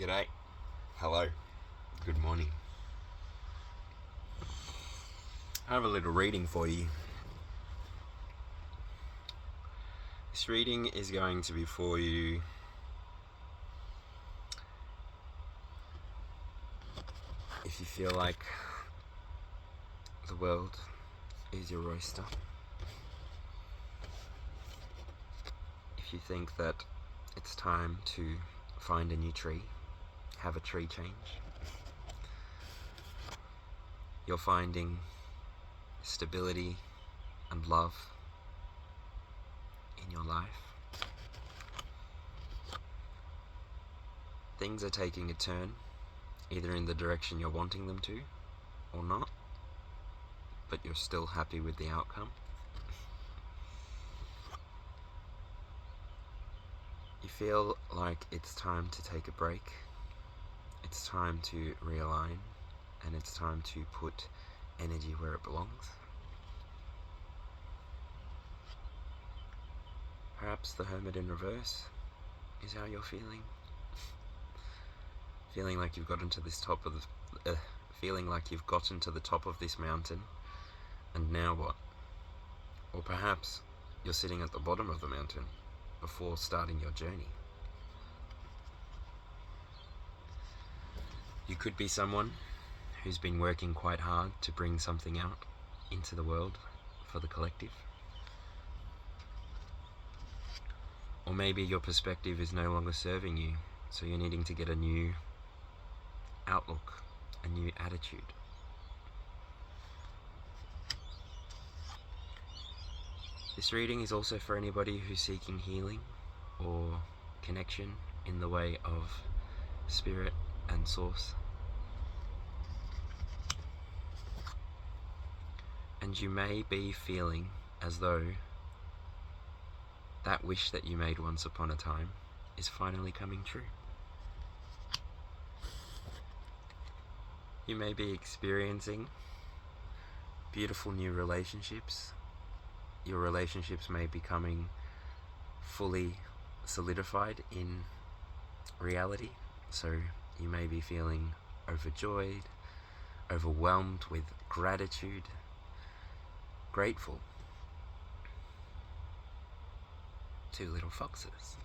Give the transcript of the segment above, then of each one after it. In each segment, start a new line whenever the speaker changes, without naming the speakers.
G'day. Hello. Good morning. I have a little reading for you. This reading is going to be for you if you feel like the world is your oyster. If you think that it's time to find a new tree, have a tree change. You're finding stability and love in your life. Things are taking a turn, either in the direction you're wanting them to or not, but you're still happy with the outcome. You feel like it's time to take a break. It's time to realign, and it's time to put energy where it belongs. Perhaps the Hermit in reverse is how you're feeling. Feeling like you've gotten to this top of the, feeling like you've gotten to the top of this mountain, and now what? Or perhaps you're sitting at the bottom of the mountain before starting your journey. You could be someone who's been working quite hard to bring something out into the world for the collective. Or maybe your perspective is no longer serving you, so you're needing to get a new outlook, a new attitude. This reading is also for anybody who's seeking healing or connection in the way of spirit and source. And you may be feeling as though that wish that you made once upon a time is finally coming true. You may be experiencing beautiful new relationships. Your relationships may be becoming fully solidified in reality. So you may be feeling overjoyed, overwhelmed with gratitude, grateful. Two little foxes.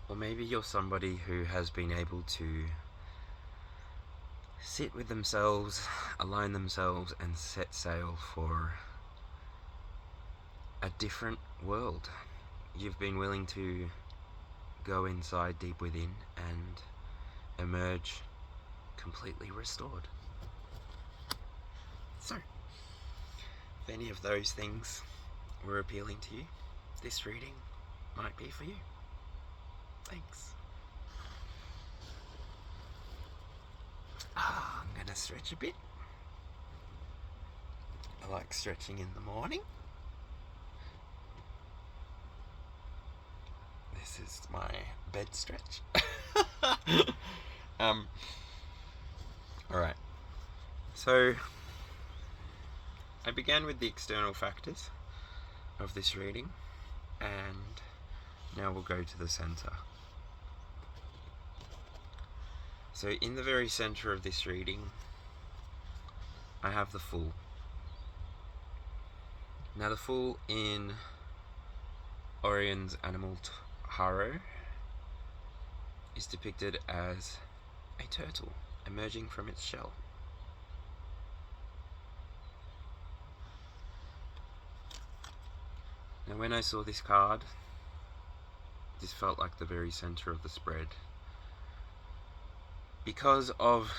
Or maybe you're somebody who has been able to sit with themselves, align themselves, and set sail for a different world. You've been willing to go inside deep within and emerge completely restored. So, if any of those things were appealing to you, this reading might be for you. Thanks. I'm gonna stretch a bit. I like stretching in the morning. This is my bed stretch. Alright. So, I began with the external factors of this reading, and now we'll go to the center. So in the very center of this reading, I have the Fool. Now the Fool in Orion's animal tarot is depicted as a turtle emerging from its shell. Now when I saw this card, this felt like the very center of the spread, because of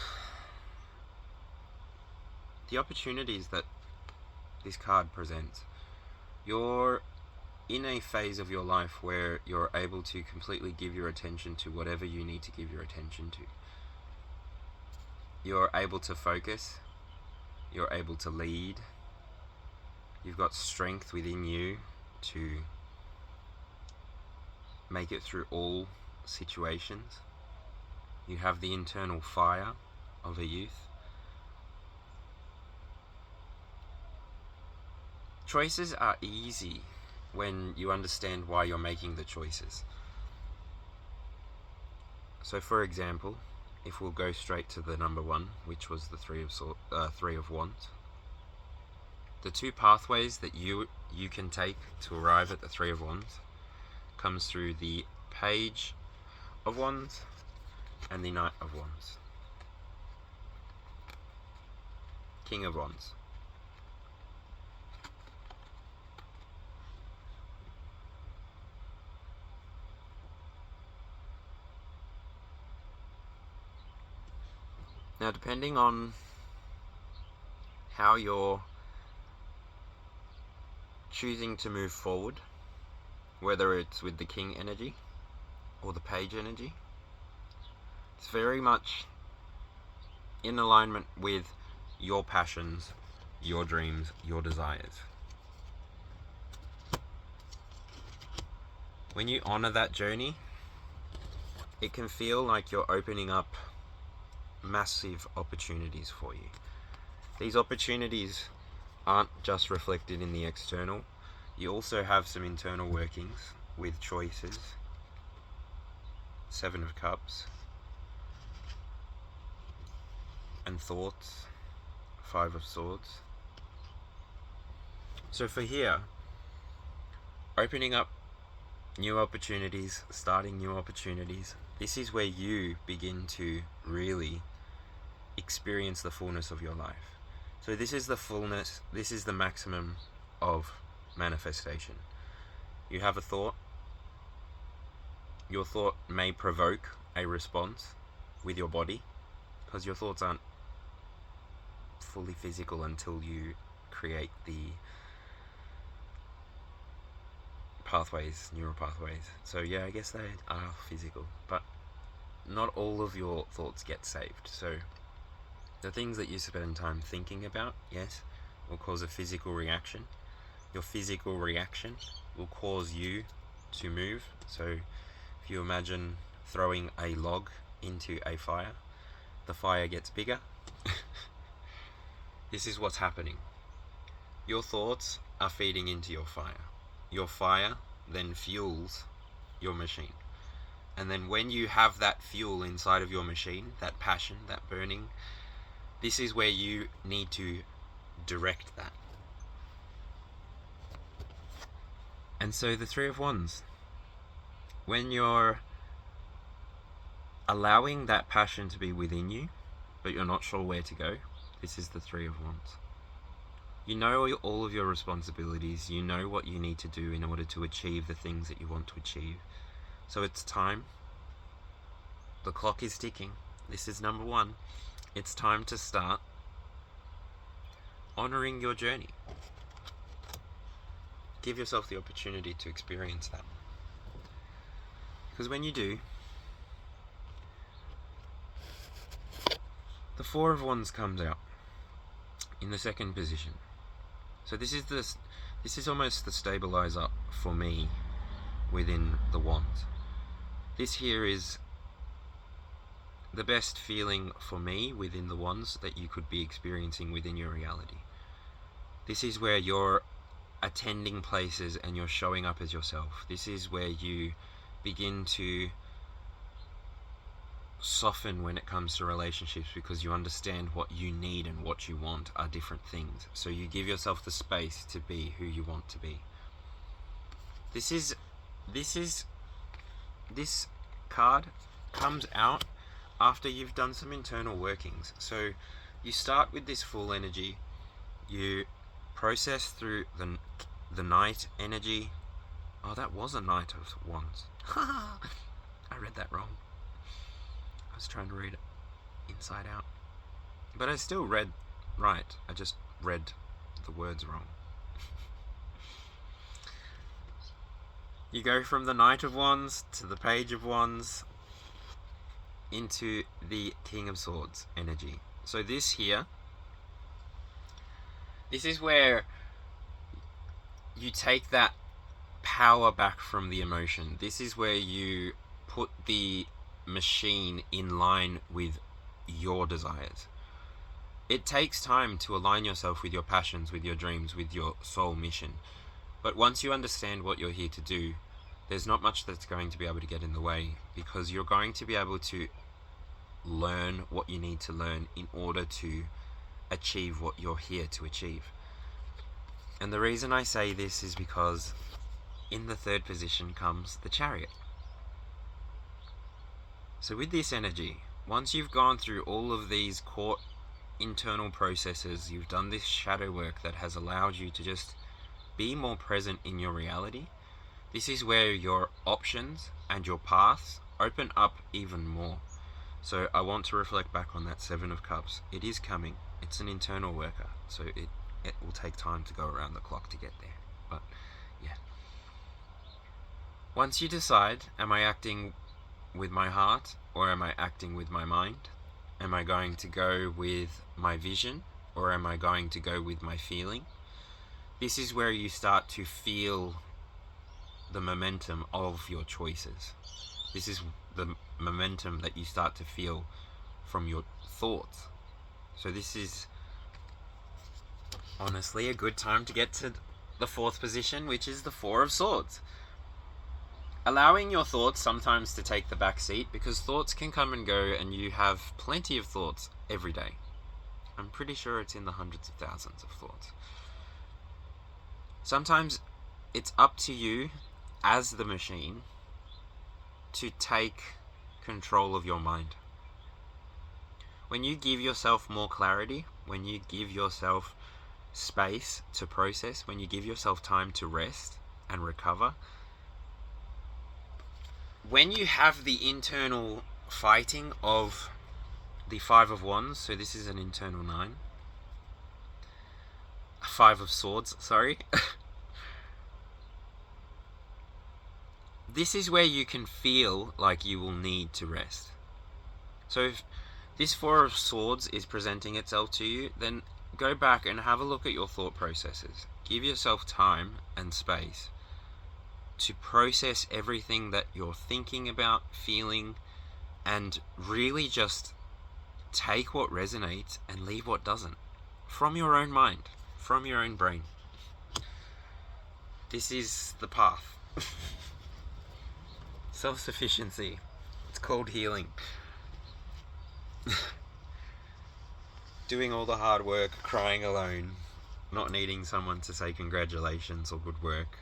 the opportunities that this card presents. You're in a phase of your life where you're able to completely give your attention to whatever you need to give your attention to. You're able to focus, you're able to lead, you've got strength within you to make it through all situations. You have the internal fire of a youth. Choices are easy when you understand why you're making the choices. So for example, if we'll go straight to the number 1, which was the Three of Wands, the two pathways that you can take to arrive at the Three of Wands comes through the Page of Wands and the Knight of Wands. King of Wands. Now, depending on how you're choosing to move forward, whether it's with the King energy or the Page energy, it's very much in alignment with your passions, your dreams, your desires. When you honor that journey, it can feel like you're opening up massive opportunities for you. These opportunities aren't just reflected in the external. You also have some internal workings with choices. Seven of Cups. And thoughts. Five of Swords. So for here, opening up new opportunities, starting new opportunities, this is where you begin to really experience the fullness of your life. So this is the fullness, this is the maximum of manifestation. You have a thought. Your thought may provoke a response with your body, because your thoughts aren't fully physical until you create the pathways, neural pathways. So yeah, I guess they are physical, but not all of your thoughts get saved. So the things that you spend time thinking about, yes, will cause a physical reaction. Your physical reaction will cause you to move. So if you imagine throwing a log into a fire, the fire gets bigger. This is what's happening. Your thoughts are feeding into your fire. Your fire then fuels your machine. And then when you have that fuel inside of your machine, that passion, that burning, this is where you need to direct that. And so the Three of Wands, when you're allowing that passion to be within you, but you're not sure where to go, this is the Three of Wands. You know all of your responsibilities, you know what you need to do in order to achieve the things that you want to achieve. So it's time. The clock is ticking. This is number 1. It's time to start honoring your journey. Give yourself the opportunity to experience that. Because when you do, the Four of Wands comes out in the second position. So this is almost the stabilizer for me within the Wands. This here is the best feeling for me within the Wands that you could be experiencing within your reality. This is where you're attending places and you're showing up as yourself. This is where you begin to soften when it comes to relationships, because you understand what you need and what you want are different things. So you give yourself the space to be who you want to be. This card comes out after you've done some internal workings. So you start with this full energy, you process through the Knight energy. Oh, that was a Knight of Wands. I read that wrong. I was trying to read it inside out, but I still read right. I just read the words wrong. You go from the Knight of Wands to the Page of Wands into the King of Swords energy. So this here, this is where you take that power back from the emotion. This is where you put the machine in line with your desires. It takes time to align yourself with your passions, with your dreams, with your soul mission. But once you understand what you're here to do, there's not much that's going to be able to get in the way, because you're going to be able to learn what you need to learn in order to achieve what you're here to achieve. And the reason I say this is because in the third position comes the Chariot. So with this energy, once you've gone through all of these core internal processes, you've done this shadow work that has allowed you to just be more present in your reality, this is where your options and your paths open up even more. So I want to reflect back on that Seven of Cups. It is coming. It's an internal worker. So it will take time to go around the clock to get there. But yeah. Once you decide, am I acting with my heart or am I acting with my mind? Am I going to go with my vision or am I going to go with my feeling? This is where you start to feel the momentum of your choices. This is the momentum that you start to feel from your thoughts. So this is honestly a good time to get to the fourth position, which is the Four of Swords. Allowing your thoughts sometimes to take the back seat, because thoughts can come and go and you have plenty of thoughts every day. I'm pretty sure it's in the hundreds of thousands of thoughts. Sometimes it's up to you as the machine to take control of your mind. When you give yourself more clarity, when you give yourself space to process, when you give yourself time to rest and recover, when you have the internal fighting of the Five of Wands, so this is an internal 9, Five of Swords, sorry. This is where you can feel like you will need to rest. So if this Four of Swords is presenting itself to you, then go back and have a look at your thought processes. Give yourself time and space to process everything that you're thinking about, feeling, and really just take what resonates and leave what doesn't. From your own mind, from your own brain. This is the path. Self-sufficiency. It's called healing. Doing all the hard work, crying alone, not needing someone to say congratulations or good work.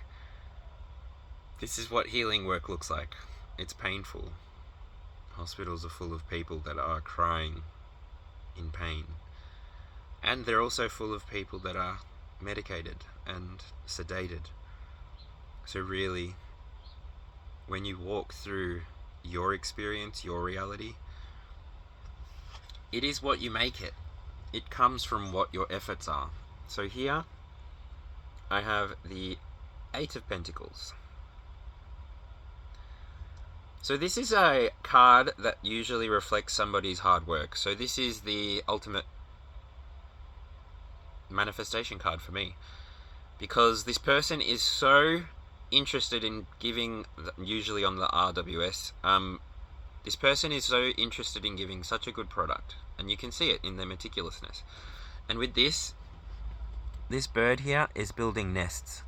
This is what healing work looks like. It's painful. Hospitals are full of people that are crying in pain. And they're also full of people that are medicated and sedated. So really, when you walk through your experience, your reality, it is what you make it. It comes from what your efforts are. So here, I have the Eight of Pentacles. So this is a card that usually reflects somebody's hard work. So this is the ultimate manifestation card for me. Because this person is so interested in giving, usually on the RWS, this person is so interested in giving such a good product. And you can see it in their meticulousness. And with this bird here is building nests.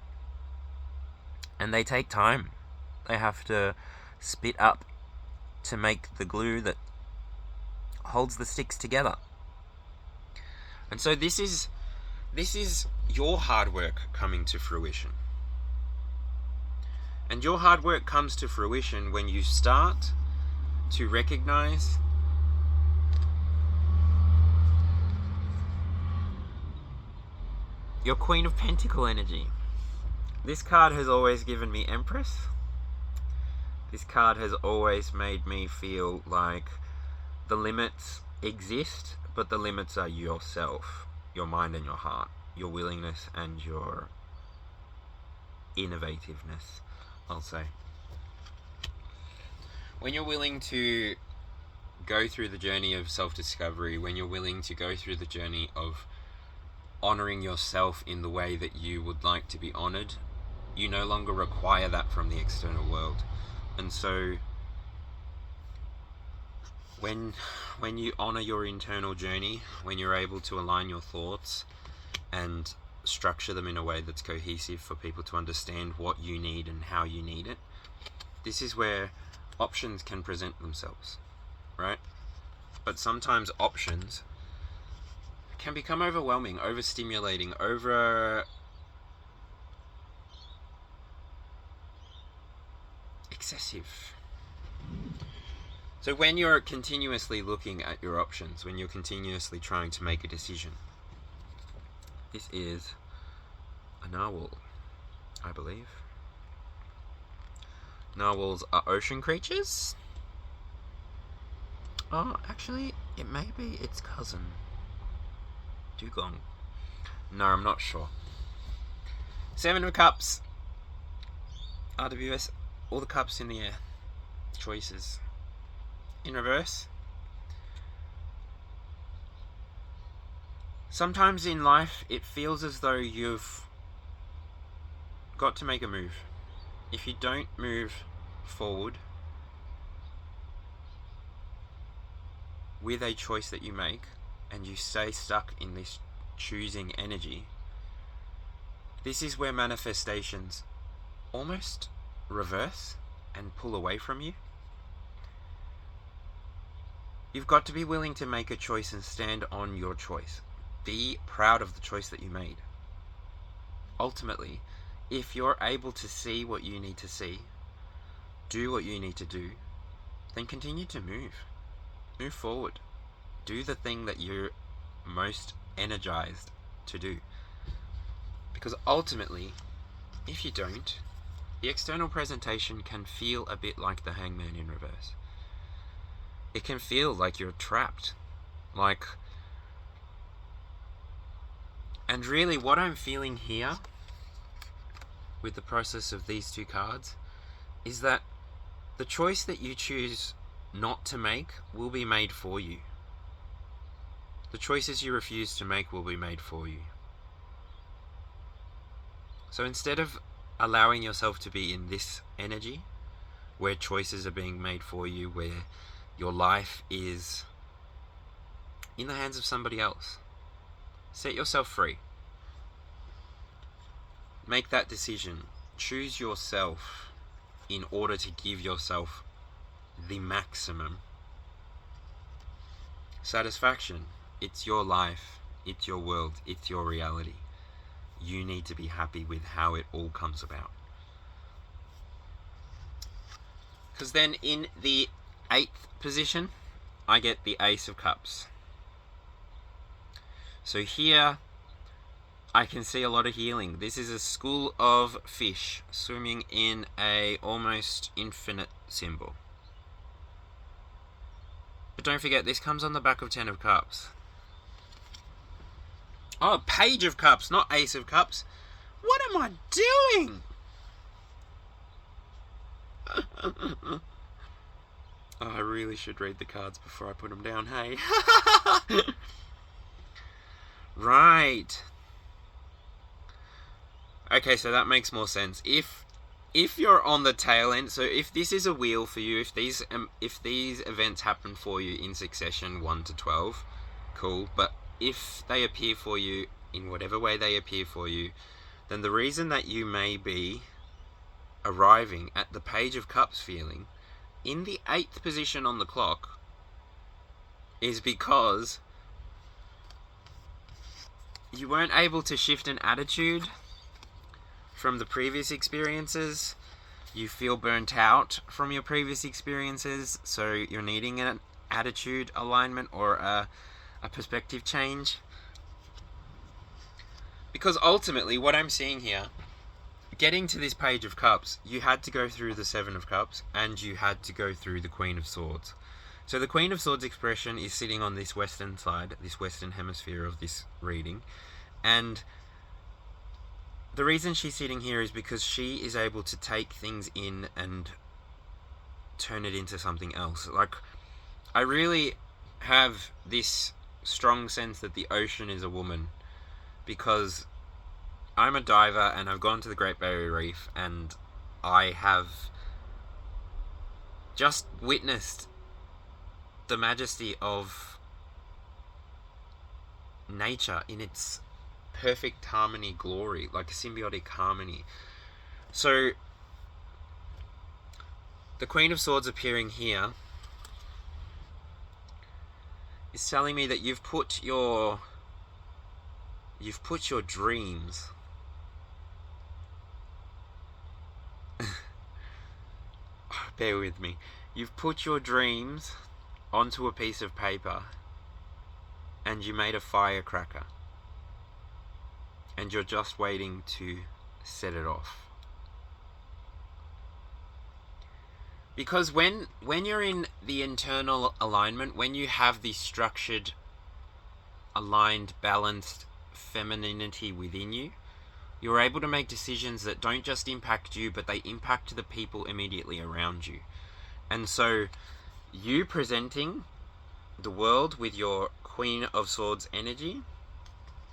And they take time. They have to spit up to make the glue that holds the sticks together. And so this is your hard work coming to fruition. And your hard work comes to fruition when you start to recognize your Queen of Pentacle energy. This card has always given me Empress. This card has always made me feel like the limits exist, but the limits are yourself, your mind and your heart, your willingness and your innovativeness, I'll say. When you're willing to go through the journey of self-discovery, when you're willing to go through the journey of honoring yourself in the way that you would like to be honored, you no longer require that from the external world. And so when you honor your internal journey, when you're able to align your thoughts and structure them in a way that's cohesive for people to understand what you need and how you need it, this is where options can present themselves, right? But sometimes options can become overwhelming, overstimulating, excessive. So when you're continuously looking at your options, when you're continuously trying to make a decision, this is a narwhal, I believe. Narwhals are ocean creatures. Oh, actually, it may be its cousin, Dugong. No, I'm not sure. Seven of Cups. RWS, all the cups in the air. Choices. In reverse. Sometimes in life, it feels as though you've got to make a move. If you don't move forward with a choice that you make, and you stay stuck in this choosing energy, this is where manifestations almost reverse and pull away from you. You've got to be willing to make a choice and stand on your choice. Be proud of the choice that you made. Ultimately, if you're able to see what you need to see, do what you need to do, then continue to move. Move forward. Do the thing that you're most energized to do. Because ultimately, if you don't, the external presentation can feel a bit like the Hangman in reverse. It can feel like you're trapped. And really what I'm feeling here with the process of these two cards is that the choice that you choose not to make will be made for you. The choices you refuse to make will be made for you. So instead of allowing yourself to be in this energy, where choices are being made for you, where your life is in the hands of somebody else, set yourself free. Make that decision. Choose yourself in order to give yourself the maximum satisfaction. It's your life, it's your world, it's your reality. You need to be happy with how it all comes about. Because then in the 8th position, I get the Ace of Cups. So here, I can see a lot of healing. This is a school of fish swimming in a almost infinite symbol. But don't forget, this comes on the back of 10 of Cups. Oh, Page of Cups, not Ace of Cups. What am I doing? Oh, I really should read the cards before I put them down, hey? Right. Okay, so that makes more sense. If you're on the tail end, so if this is a wheel for you, if these events happen for you in succession 1 to 12, cool. But if they appear for you in whatever way they appear for you, then the reason that you may be arriving at the Page of Cups feeling in the 8th position on the clock is because you weren't able to shift an attitude from the previous experiences. You feel burnt out from your previous experiences, so you're needing an attitude alignment or a perspective change. Because ultimately, what I'm seeing here, getting to this Page of Cups, you had to go through the 7 of Cups, and you had to go through the Queen of Swords. So the Queen of Swords expression is sitting on this western side, this western hemisphere of this reading, and the reason she's sitting here is because she is able to take things in and turn it into something else. Like, I really have this strong sense that the ocean is a woman, because I'm a diver and I've gone to the Great Barrier Reef and I have just witnessed the majesty of nature in its perfect harmony, glory, like a symbiotic harmony. So the Queen of Swords appearing here is telling me that you've put your dreams bear with me. You've put your dreams onto a piece of paper and you made a firecracker. And you're just waiting to set it off. Because when you're in the internal alignment, when you have the structured, aligned, balanced femininity within you, you're able to make decisions that don't just impact you, but they impact the people immediately around you. And so, you presenting the world with your Queen of Swords energy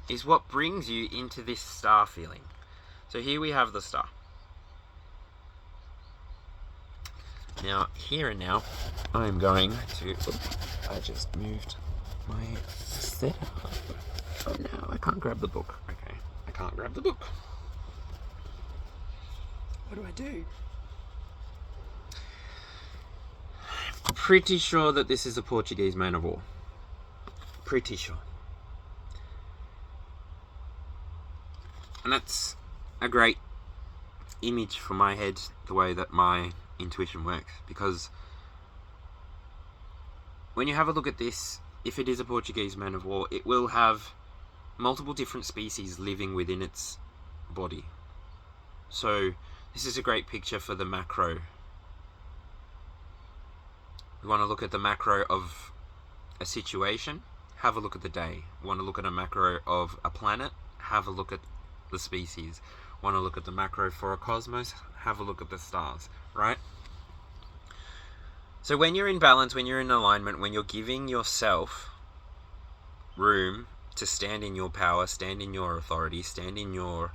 is what brings you into this star feeling. So here we have the star. Now, here and now, I'm going to... I just moved my setup. Oh no, I can't grab the book. Okay, I can't grab the book. What do? Pretty sure that this is a Portuguese man of war. Pretty sure. And that's a great image for my head, the way that my intuition works. Because when you have a look at this, if it is a Portuguese man of war, it will have multiple different species living within its body. So this is a great picture for the macro. You want to look at the macro of a situation, have a look at the day. You want to look at a macro of a planet, have a look at the species. Want to look at the macro for a cosmos, have a look at the stars, right? So when you're in balance, when you're in alignment, when you're giving yourself room to stand in your power, stand in your authority, stand in your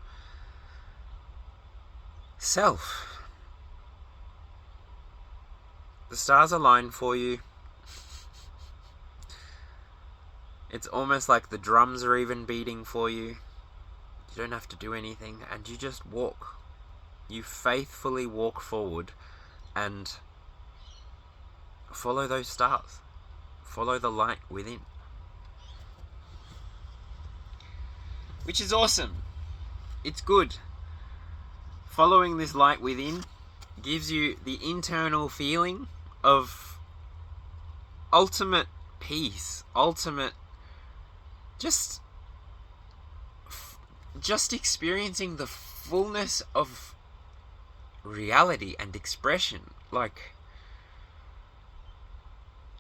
self, the stars align for you. It's almost like the drums are even beating for you. You don't have to do anything, and you just walk. You faithfully walk forward and follow those stars. Follow the light within. Which is awesome. It's good. Following this light within gives you the internal feeling of ultimate peace, ultimate just experiencing the fullness of reality and expression. Like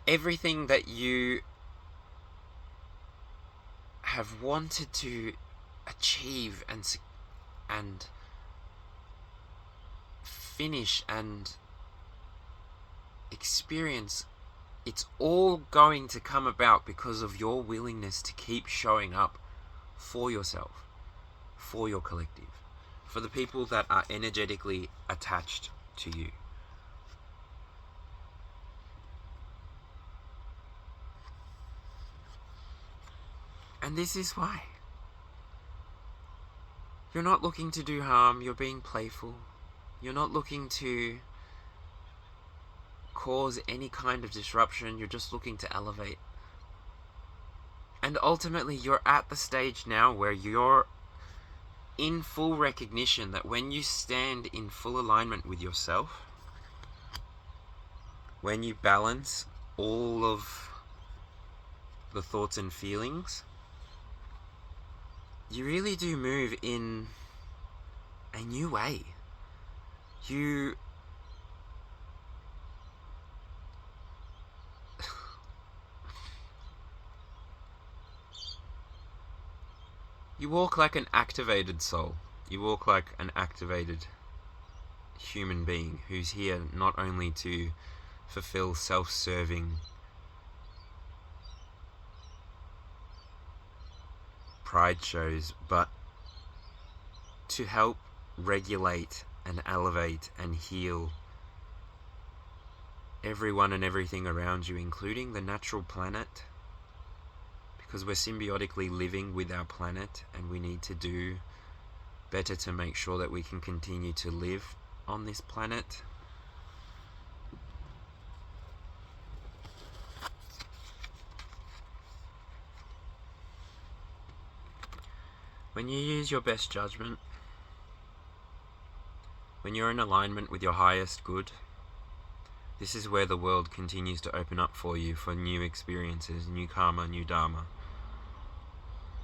everything that you have wanted to achieve and finish and experience, it's all going to come about because of your willingness to keep showing up for yourself, for your collective, for the people that are energetically attached to you. And this is why. You're not looking to do harm, you're being playful. You're not looking to cause any kind of disruption, you're just looking to elevate. And ultimately, you're at the stage now where you're in full recognition that when you stand in full alignment with yourself, when you balance all of the thoughts and feelings, you really do move in a new way. You walk like an activated soul. You walk like an activated human being who's here not only to fulfill self-serving pride shows, but to help regulate and elevate and heal everyone and everything around you, including the natural planet, because we're symbiotically living with our planet and we need to do better to make sure that we can continue to live on this planet. When you use your best judgment, when you're in alignment with your highest good, this is where the world continues to open up for you for new experiences, new karma, new dharma,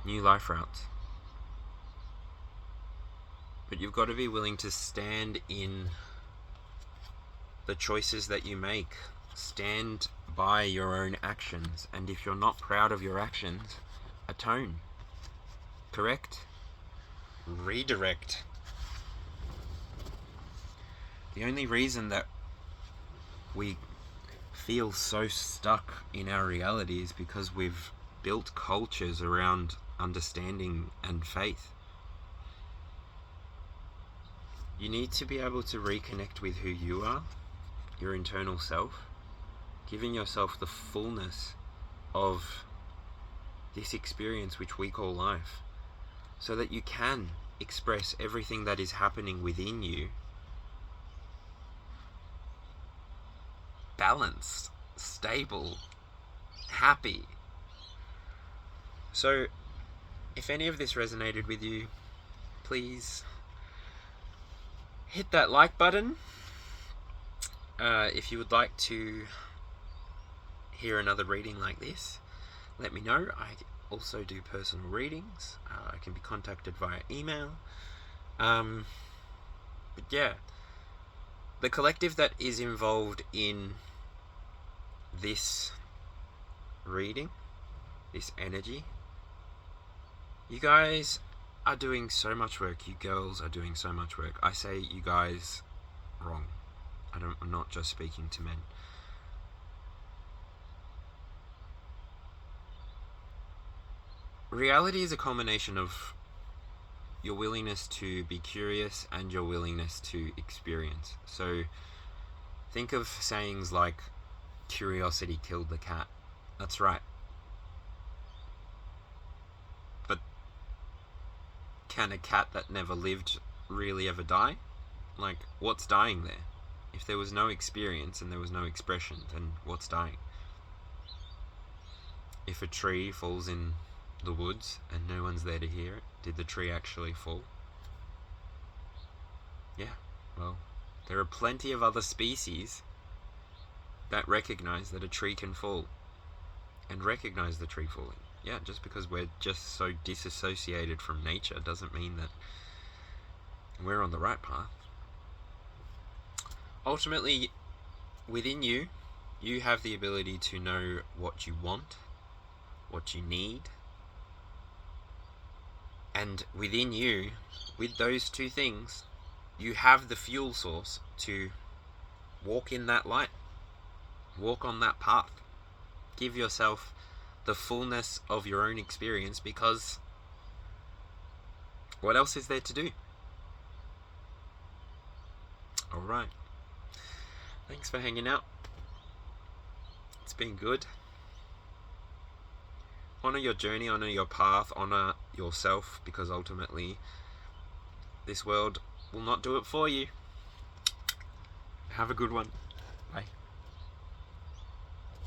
new life routes. But you've got to be willing to stand in the choices that you make. Stand by your own actions. And if you're not proud of your actions, atone. Correct? Redirect. The only reason that we feel so stuck in our reality is because we've built cultures around understanding and faith. You need to be able to reconnect with who you are, your internal self, giving yourself the fullness of this experience which we call life, so that you can express everything that is happening within you balanced, stable, happy. So, if any of this resonated with you, please hit that like button. If you would like to hear another reading like this, let me know. I also do personal readings. I can be contacted via email. But yeah, the collective that is involved in this reading, this energy, you guys are doing so much work. You girls are doing so much work. I say you guys wrong. I'm not just speaking to men. Reality is a combination of your willingness to be curious and your willingness to experience. So think of sayings like, curiosity killed the cat. That's right. But can a cat that never lived really ever die? Like, what's dying there? If there was no experience and there was no expression, then what's dying? If a tree falls in the woods and no one's there to hear it, did the tree actually fall? Yeah, well, there are plenty of other species that recognize that a tree can fall and recognize the tree falling. Yeah, just because we're just so disassociated from nature doesn't mean that we're on the right path. Ultimately, within you, you have the ability to know what you want, what you need, and within you, with those two things, you have the fuel source to walk in that light, walk on that path, give yourself the fullness of your own experience, because what else is there to do? Alright. Thanks for hanging out. It's been good. Honor your journey, honor your path, honor yourself, because ultimately this world will not do it for you. Have a good one. Bye.